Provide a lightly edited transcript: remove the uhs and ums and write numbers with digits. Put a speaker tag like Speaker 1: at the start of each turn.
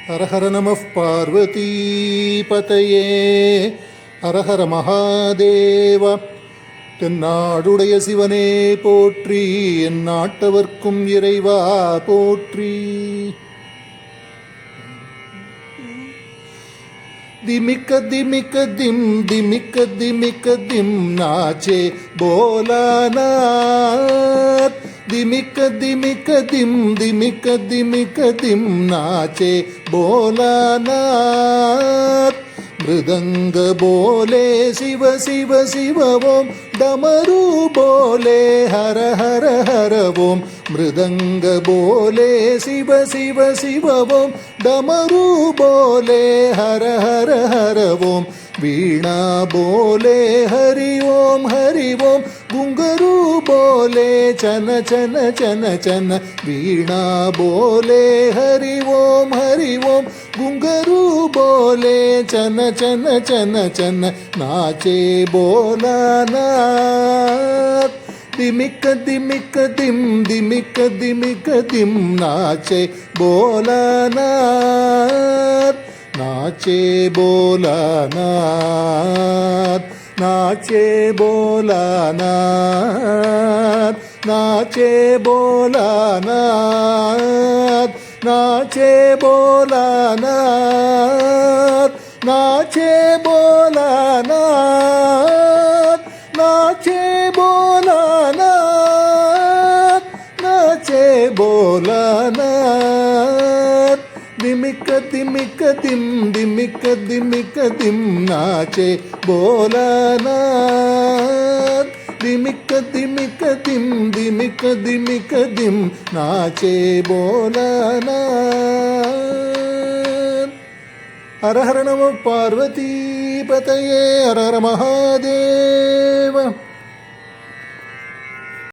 Speaker 1: ஹர ஹர நம பார்வதி பதையே. ஹர ஹர மகாதேவ. தென்னாடுடைய சிவனே போற்றி, என் நாட்டவர்க்கும் இறைவா போற்றி. திமிக்க திமிக்க திம் திமிக்க திமிக்க திம் நாச்சே போலானாத். திமிக்க திமிக்க திம் திமிக்க திமிக்க திம் நாச்சே போலானாத். மிருதங்க போலே சிவ சிவ சிவ ஓம், டமரு போலே ஹர ஹர ஹர ஓம். மிருதங்க போலே சிவ சிவ சிவ ஓம், டமரு போலே ஹர ஹர ஹர ஓம். வீணா போலே ஹரி ஓம் ஹரி ஓம், குங்கரு போலே சன சன சன சன. வீணா போலே ஹரி ஓம் ஹரி ஓம், குங்கரு போலே சன சன சன சன. நாச்சே போலானாத். திமிக்க திமிக்க திம் திமிக்க திமிக்க திம் நாச்சே போலானாத். நாச்சே போலானாத். நாச்சே போலானாத். நாச்சே போலானாத். நாச்சே போலானாத். நாச்சே போலானாத். நாச்சே போலானாத். நாச்சே போலானாத். திமிக்க திமிக்க திம் திமிக்க திமிக்க திம் நாச்சே போலானாத். திமிக்க திமிக்க திம் திமிக்க திமிக்க திம் நாச்சே போலானாத். ஹர ஹர நம பார்வதி பதையே. ஹர ஹர மகாதேவ.